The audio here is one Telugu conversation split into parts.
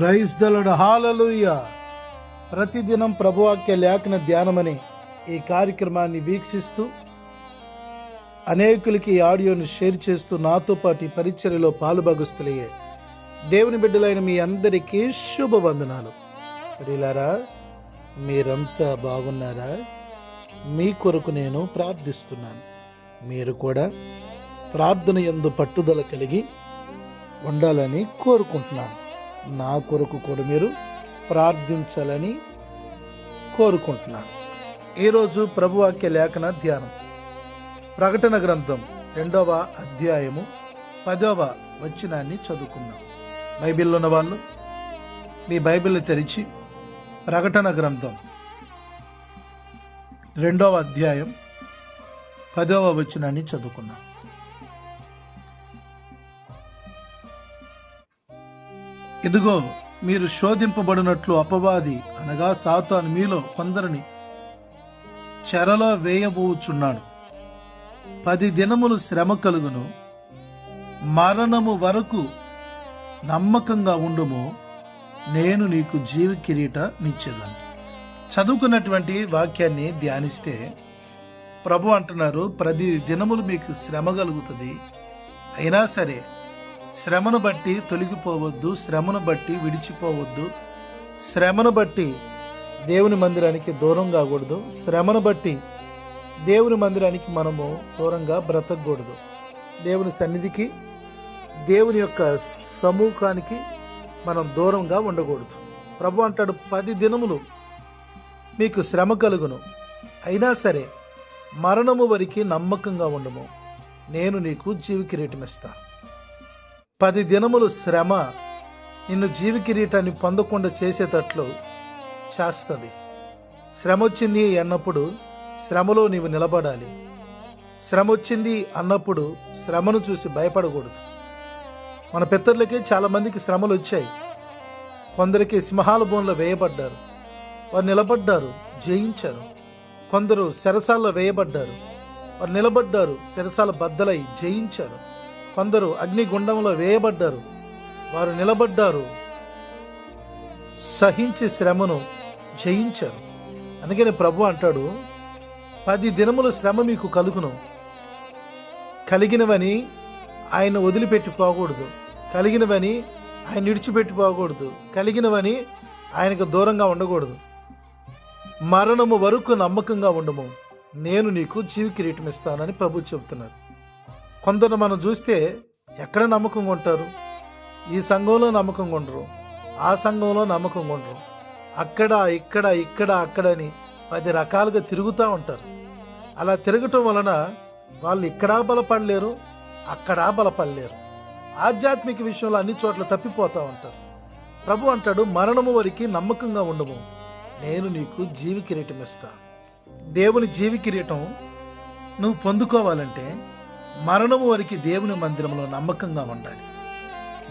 ప్రైజ్ ద లార్డ్, హల్లెలూయా. ప్రతిదినం ప్రభువాక్య లేఖన ధ్యానమనే ఈ కార్యక్రమాన్ని వీక్షిస్తూ అనేకులకి ఈ ఆడియోను షేర్ చేస్తూ నాతో పాటు ఈ పరిచర్యలో పాలుభాగస్తులయ్యే దేవుని బిడ్డలైన మీ అందరికీ శుభవందనాలు. ప్రియులారా, మీరంతా బాగున్నారా? మీ కొరకు నేను ప్రార్థిస్తున్నాను. మీరు కూడా ప్రార్థన యందు పట్టుదల కలిగి ఉండాలని కోరుకుంటున్నాను. నా కొరకు కూడా మీరు ప్రార్థించాలని కోరుకుంటున్నాను. ఈరోజు ప్రభువాక్య లేఖన ధ్యానం ప్రకటన గ్రంథం 2వ అధ్యాయము 10వ వచనాన్ని చదువుకుందాం. బైబిల్లో ఉన్న వాళ్ళు మీ బైబిల్ తెరిచి ప్రకటన గ్రంథం 2వ అధ్యాయం 10వ వచనాన్ని చదువుకుందాం. ఇదిగో, మీరు శోధింపబడినట్లు అపవాది అనగా సాతాను మీలో కొందరిని చెరలో వేయబోచున్నాడు. 10 దినములు శ్రమ కలుగును, మరణము వరకు నమ్మకంగా ఉండుము, నేను నీకు జీవ కిరీటమిచ్చేదాన్ని. చదువుకున్నటువంటి వాక్యాన్ని ధ్యానిస్తే ప్రభు అంటున్నారు, 10 దినములు మీకు శ్రమ కలుగుతుంది, అయినా సరే శ్రమను బట్టి తొలగిపోవద్దు, శ్రమను బట్టి విడిచిపోవద్దు, శ్రమను బట్టి దేవుని మందిరానికి దూరం కాకూడదు, శ్రమను బట్టి దేవుని మందిరానికి మనము దూరంగా బ్రతకూడదు, దేవుని సన్నిధికి దేవుని యొక్క సమూహానికి మనం దూరంగా ఉండకూడదు. ప్రభు అంటాడు, 10 దినములు మీకు శ్రమ కలుగును, అయినా సరే మరణము వరకు నమ్మకంగా ఉండము, నేను నీకు జీవ కిరీటం ఇస్తా. 10 దినములు శ్రమ నిన్ను జీవ కిరీటాన్ని పొందకుండా చేసేటట్లు చేస్తుంది. శ్రమ వచ్చింది అన్నప్పుడు శ్రమలో నీవు నిలబడాలి. శ్రమ వచ్చింది అన్నప్పుడు శ్రమను చూసి భయపడకూడదు. మన పితరులకి చాలామందికి శ్రమలు వచ్చాయి. కొందరికి సింహాల బోన్లో వేయబడ్డారు, వారు నిలబడ్డారు, జయించారు. కొందరు చెరసాల్లో వేయబడ్డారు, వారు నిలబడ్డారు, చెరసాల బద్దలై జయించారు. కొందరు అగ్నిగుండంలో వేయబడ్డారు, వారు నిలబడ్డారు, సహించి శ్రమను జయించారు. అందుకని ప్రభు అంటాడు, 10 దినముల శ్రమ మీకు కలుగును, కలిగినవని ఆయన వదిలిపెట్టిపోకూడదు, కలిగినవని ఆయన విడిచిపెట్టిపోకూడదు, కలిగినవని ఆయనకు దూరంగా ఉండకూడదు. మరణము వరకు నమ్మకంగా ఉండము, నేను నీకు జీవ కిరీటం ఇస్తానని ప్రభు చెబుతున్నారు. కొందరు మనం చూస్తే ఎక్కడ నమ్మకంగా ఉంటారు? ఈ సంఘంలో నమ్మకంగా ఉండరు, ఆ సంఘంలో నమ్మకంగా ఉండరు, అక్కడ ఇక్కడ ఇక్కడ అక్కడని 10 రకాలుగా తిరుగుతూ ఉంటారు. అలా తిరగటం వలన వాళ్ళు ఇక్కడా బలపడలేరు, అక్కడా బలపడలేరు. ఆధ్యాత్మిక విషయంలో అన్ని చోట్ల తప్పిపోతూ ఉంటారు. ప్రభు అంటాడు, మరణము వరకు నమ్మకంగా ఉండము, నేను నీకు జీవ కిరీటం ఇస్తా. దేవుని జీవ కిరీటం నువ్వు పొందుకోవాలంటే మరణము వరకు దేవుని మందిరంలో నమ్మకంగా ఉండాలి.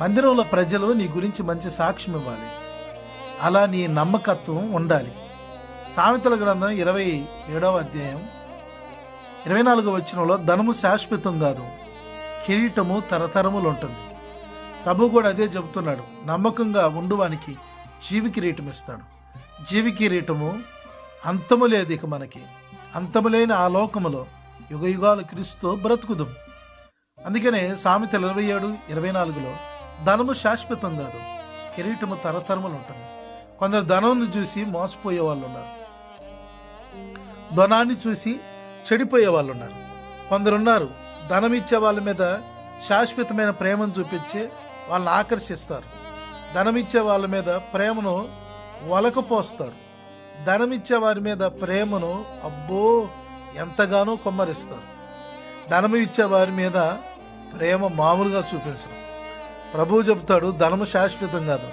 మందిరంలో ప్రజలు నీ గురించి మంచి సాక్ష్యం ఇవ్వాలి. అలా నీ నమ్మకత్వం ఉండాలి. సామెతల గ్రంథం 27వ అధ్యాయం 24వ వచనంలో, ధనము శాశ్వతం కాదు, కిరీటము తరతరములు ఉంటుంది. ప్రభు కూడా అదే చెబుతున్నాడు, నమ్మకంగా ఉండువానికి జీవ కిరీటం ఇస్తాడు. జీవ కిరీటము అంతము లేదు. ఇక మనకి అంతము లేని ఆ లోకములో యుగ యుగాలు క్రీస్తుతో బ్రతుకుదాం. అందుకనే సామెతలు 27:24లో, ధనము శాశ్వతం కాదు, కిరీటము తరతరములు ఉంటుంది. కొందరు ధనాన్ని చూసి మోసపోయే వాళ్ళు ఉన్నారు, ధనాన్ని చూసి చెడిపోయే వాళ్ళు ఉన్నారు. కొందరున్నారు, ధనం ఇచ్చే వాళ్ళ మీద శాశ్వతమైన ప్రేమను చూపించి వాళ్ళని ఆకర్షిస్తారు, ధనం ఇచ్చే వాళ్ళ మీద ప్రేమను వలకపోస్తారు, ధనం ఇచ్చే వారి మీద ప్రేమను అబ్బో ఎంతగానో కొమ్మరిస్తారు, ధనము ఇచ్చే వారి మీద ప్రేమ మామూలుగా చూపించరు. ప్రభువు చెబుతాడు, ధనము శాశ్వతం కాదు,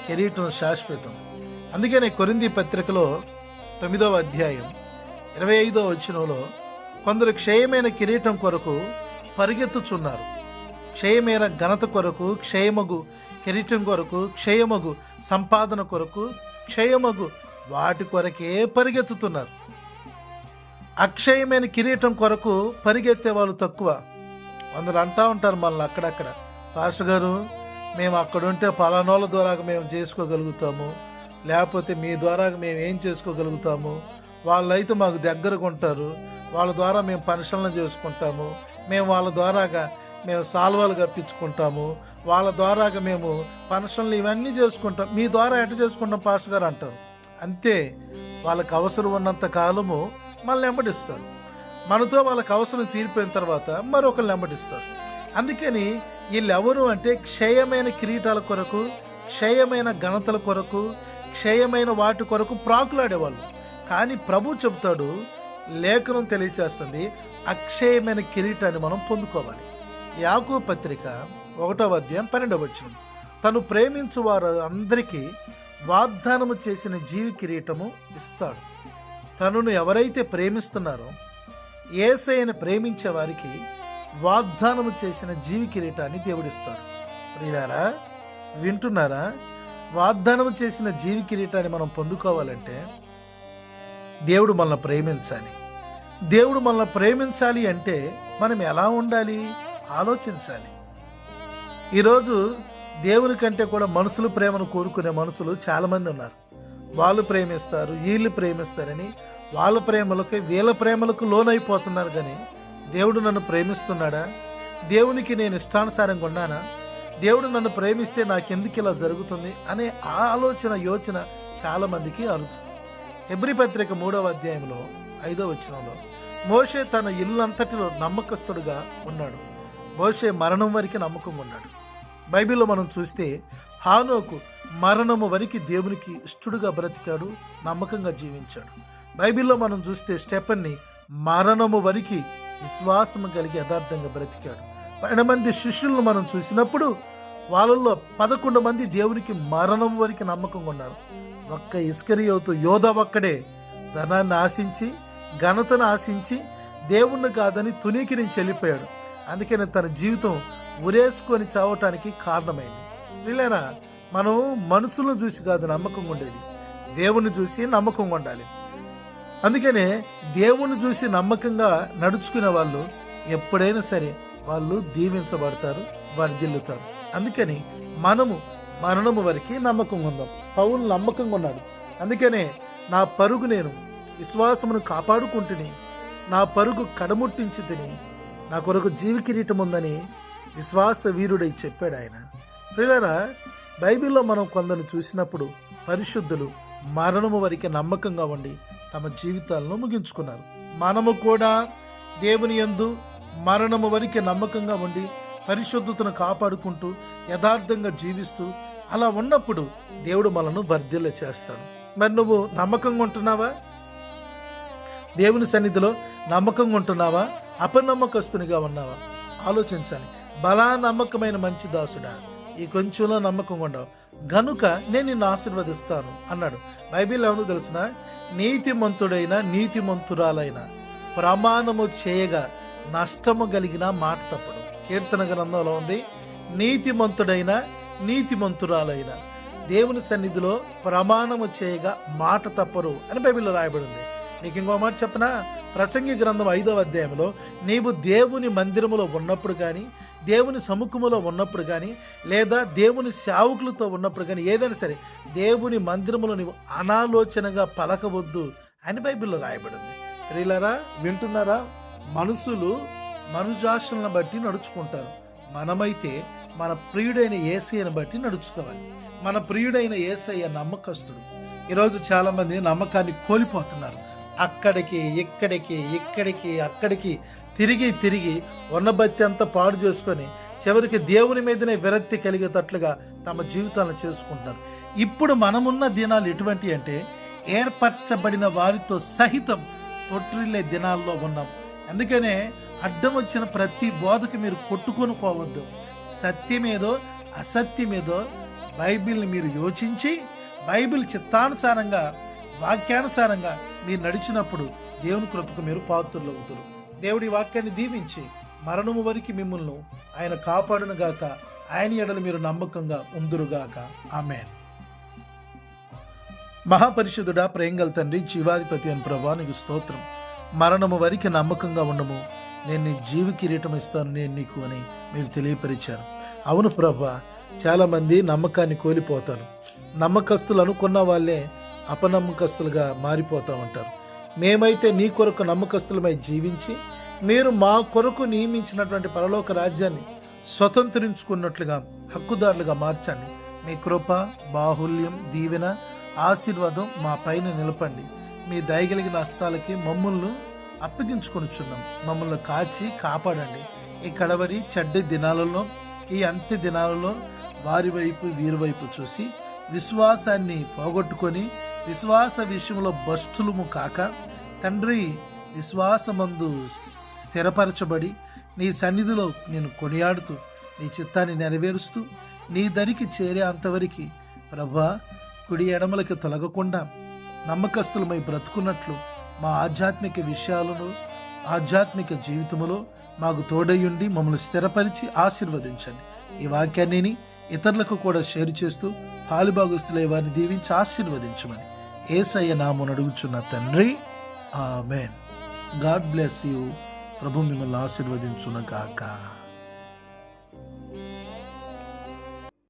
కిరీటం శాశ్వతం. అందుకనే కొరింథీ పత్రికలో 9వ అధ్యాయం 25వ వచనంలో, కొందరు క్షయమైన కిరీటం కొరకు పరిగెత్తుచున్నారు, క్షయమైన ఘనత కొరకు, క్షయమగు కిరీటం కొరకు, క్షయమగు సంపాదన కొరకు, క్షయమగు వాటి కొరకే పరిగెత్తుతున్నారు. అక్షయమైన కిరీటం కొరకు పరిగెత్తే వాళ్ళు తక్కువ. అందరూ అంటూ ఉంటారు మనల్ని అక్కడక్కడ, పాస్టర్ గారు మేము అక్కడుంటే పలానోళ్ళ ద్వారా మేము చేసుకోగలుగుతాము, లేకపోతే మీ ద్వారా మేము ఏం చేసుకోగలుగుతాము, వాళ్ళైతే మాకు దగ్గరకు ఉంటారు, వాళ్ళ ద్వారా మేము పనుషన్లు చేసుకుంటాము, మేము వాళ్ళ ద్వారాగా మేము సాల్వాలు కప్పించుకుంటాము, వాళ్ళ ద్వారాగా మేము పనుషన్లు ఇవన్నీ చేసుకుంటాం, మీ ద్వారా ఎట్ట చేసుకుంటాం పాస్టర్ గారు అంటారు. అంతే, వాళ్ళకి అవసరం ఉన్నంత కాలము మనల్ని వెంబడిస్తారు. మనతో వాళ్ళకి అవసరం తీరిపోయిన తర్వాత మరొకరిని వెంబడిస్తారు. అందుకని వీళ్ళెవరు అంటే క్షయమైన కిరీటాల కొరకు, క్షయమైన ఘనతల కొరకు, క్షయమైన వాటి కొరకు ప్రాకులాడేవాళ్ళు. కానీ ప్రభు చెబుతాడు, లేఖనం తెలియచేస్తుంది, అక్షయమైన కిరీటాన్ని మనం పొందుకోవాలి. యాకోబు పత్రిక 1:12 తను ప్రేమించు వారు అందరికీ వాగ్దానము చేసిన జీవి కిరీటము ఇస్తాడు. తనను ఎవరైతే ప్రేమిస్తున్నారో, యేసయ్యను ప్రేమించే వారికి వాగ్దానము చేసిన జీవి కిరీటాన్ని దేవుడిస్తాడు. ప్రియులారా, వింటున్నారా? వాగ్దానము చేసిన జీవి కిరీటాన్ని మనం పొందుకోవాలంటే దేవుడు మనల్ని ప్రేమించాలి. దేవుడు మనల్ని ప్రేమించాలి అంటే మనం ఎలా ఉండాలి ఆలోచించాలి. ఈరోజు దేవుని కంటే కూడా మనుషుల ప్రేమను కోరుకునే మనుషులు చాలామంది ఉన్నారు. వాళ్ళు ప్రేమిస్తారు, వీళ్ళు ప్రేమిస్తారని వాళ్ళ ప్రేమలకు వీళ్ళ ప్రేమలకు లోనైపోతున్నారు. కానీ దేవుడు నన్ను ప్రేమిస్తున్నాడా? దేవునికి నేను ఇష్టానుసారంగా ఉన్నానా? దేవుడు నన్ను ప్రేమిస్తే నాకెందుకు ఇలా జరుగుతుంది అనే యోచన చాలామందికి అరుదు. హెబ్రీ పత్రిక 3:5 మోషే తన ఇల్లంతటిలో నమ్మకస్తుడుగా ఉన్నాడు. మోషే మరణం వరకు నమ్మకంగా ఉన్నాడు. బైబిల్లో మనం చూస్తే హానోకు మరణము వరకు దేవునికి ఇష్టడుగా బ్రతికాడు, నమ్మకంగా జీవించాడు. బైబిల్లో మనం చూస్తే స్టెఫన్ని మరణము వరకు విశ్వాసము కలిగి యథార్థంగా బ్రతికాడు. 12 మంది శిష్యులను మనం చూసినప్పుడు వాళ్ళల్లో 11 మంది దేవునికి మరణం వరకు నమ్మకంగా ఉన్నారు. ఒక్క ఇస్కరియోతు యోధ ఒక్కడే ధనాన్ని ఆశించి, ఘనతను ఆశించి, దేవుణ్ణి కాదని తునీకిరించి వెళ్ళిపోయాడు. అందుకని తన జీవితం ఉరేసుకొని చావటానికి కారణమైంది. వీళ్ళైనా మనం మనుషులను చూసి కాదు నమ్మకంగా ఉండేది, దేవుణ్ణి చూసి నమ్మకంగా ఉండాలి. అందుకనే దేవుణ్ణి చూసి నమ్మకంగా నడుచుకునే వాళ్ళు ఎప్పుడైనా సరే వాళ్ళు దీవించబడతారు, వర్ధిల్లుతారు. అందుకని మనము మరణము వరకు నమ్మకంగా ఉందాం. పౌలు నమ్మకంగా ఉన్నాడు. అందుకనే నా పరుగు నేను విశ్వాసమును కాపాడుకుంటుని, నా పరుగు కడముట్టించి తిని, నా కొరకు జీవి కిరీటం ఉందని విశ్వాస వీరుడై చెప్పాడు ఆయన. ప్రియులారా, బైబిల్లో మనం కొందరిని చూసినప్పుడు పరిశుద్ధులు మరణము వరకు నమ్మకంగా ఉండి తమ జీవితాలను ముగించుకున్నారు. మనము కూడా దేవుని యందు మరణము వరకు నమ్మకంగా ఉండి పరిశుద్ధతను కాపాడుకుంటూ యథార్థంగా జీవిస్తూ అలా ఉన్నప్పుడు దేవుడు మనను వర్ధిల్ల చేస్తాడు. మరి నువ్వు నమ్మకంగా ఉంటున్నావా? దేవుని సన్నిధిలో నమ్మకంగా ఉంటున్నావా? అపనమ్మకస్తునిగా ఉన్నావా? ఆలోచించాలి. బలా నమ్మకమైన మంచి దాసుడా, ఈ కొంచెంలో నమ్మకంగా ఉండవు గనుక నేను నిన్ను ఆశీర్వదిస్తాను అన్నాడు. బైబిల్లో ఏమో తెలిసిన, నీతిమంతుడైన నీతిమంతురాలైన ప్రమాణము చేయగా నష్టము కలిగిన మాట తప్పడు. కీర్తన గ్రంథంలో ఉంది, నీతిమంతుడైన నీతిమంతురాలైన దేవుని సన్నిధిలో ప్రమాణము చేయగా మాట తప్పరు అని బైబిల్లో రాయబడింది. నీకు ఇంకో మాట చెప్పనా? ప్రసంగి గ్రంథం 5:1 నీవు దేవుని మందిరములో ఉన్నప్పుడు కానీ, దేవుని సముఖములో ఉన్నప్పుడు కానీ, లేదా దేవుని సేవకులతో ఉన్నప్పుడు కానీ, ఏదైనా సరే దేవుని మందిరములో నీవు అనాలోచనగా పలకవద్దు అని బైబిల్లో రాయబడింది. ప్రియులారా, వింటున్నారా? మనుషులు మనుజాషలను బట్టి నడుచుకుంటారు. మనమైతే మన ప్రియుడైన యేసయ్యను బట్టి నడుచుకోవాలి. మన ప్రియుడైన యేసయ్య నమ్మకస్తుడు. ఈరోజు చాలామంది నమ్మకాన్ని కోల్పోతున్నారు. అక్కడికి ఇక్కడికి అక్కడికి తిరిగి ఉన్న బత్తి అంతా పాడు చేసుకొని చివరికి దేవుని మీదనే విరక్తి కలిగేటట్లుగా తమ జీవితాలను చేసుకుంటున్నారు. ఇప్పుడు మనమున్న దినాలు ఎటువంటి అంటే ఏర్పరచబడిన వారితో సహితం తొట్టిల్లే దినాల్లో ఉన్నాం. అందుకనే అడ్డం వచ్చిన ప్రతి బోధకు మీరు కొట్టుకొని పోవద్దు. సత్యమేదో అసత్యమేదో బైబిల్ని మీరు యోచించి, బైబిల్ చిత్తానుసారంగా వాక్యానుసారంగా మీరు నడిచినప్పుడు దేవుని కృపకు మీరు పాత్రులు అవుతారు. దేవుడి వాక్యాన్ని దీవించి మరణము వరకు మిమ్మల్ని ఆయన కాపాడును గాక. ఆయన ఎడలు మీరు నమ్మకంగా ఉందురుగాక. ఆమేన్. మహాపరిశుద్ధుడా, ప్రేంగల తండ్రి, జీవాధిపతి అని ప్రభువా నీకు స్తోత్రం. మరణము వరకు నమ్మకంగా ఉండము, నేను నీ జీవ కిరీటం ఇస్తాను నేను నీకు అని మీరు తెలియపరిచారు. అవును ప్రభువా, చాలామంది నమ్మకాన్ని కోల్పోతారు. నమ్మకస్తులు అనుకున్న వాళ్ళే అపనమ్మకస్తులుగా మారిపోతూ ఉంటారు. మేమైతే నీ కొరకు నమ్మకస్తులమై జీవించి మీరు మా కొరకు నియమించినటువంటి పరలోక రాజ్యాన్ని స్వతంత్రించుకున్నట్లుగా హక్కుదారులుగా మార్చండి. మీ కృప, బాహుల్యం, దీవెన, ఆశీర్వాదం మా పైన నిలపండి. మీ దయగలిగిన హస్తాలకి మమ్మల్ని అప్పగించుకొనిచున్నాం. మమ్మల్ని కాచి కాపాడండి. ఈ కడవరి చెడ్డ దినాలలో, ఈ అంత్య దినాలలో వారి వైపు వీరి వైపు చూసి విశ్వాసాన్ని పోగొట్టుకొని విశ్వాస విషయంలో భ్రష్టులము కాక తండ్రి విశ్వాసమందు స్థిరపరచబడి నీ సన్నిధిలో నేను కొనియాడుతూ నీ చిత్తాన్ని నెరవేరుస్తూ నీ దరికి చేరే అంతవరకు ప్రభా కుడి ఎడమలకి తొలగకుండా నమ్మకస్తులమై బ్రతుకున్నట్లు మా ఆధ్యాత్మిక విషయాలను ఆధ్యాత్మిక జీవితంలో మాకు తోడయ్యుండి మమ్మల్ని స్థిరపరిచి ఆశీర్వదించండి. ఈ వాక్యాన్ని ఇతరులకు కూడా షేర్ చేస్తూ పాలుభాగస్తులై వారిని దీవించి ఆశీర్వదించమని యేసయ్య నామమున అడుగుచున్న తండ్రి, ఆమేన్. God bless you. ప్రభు మిమ్మల్ని ఆశీర్వదించును గాక.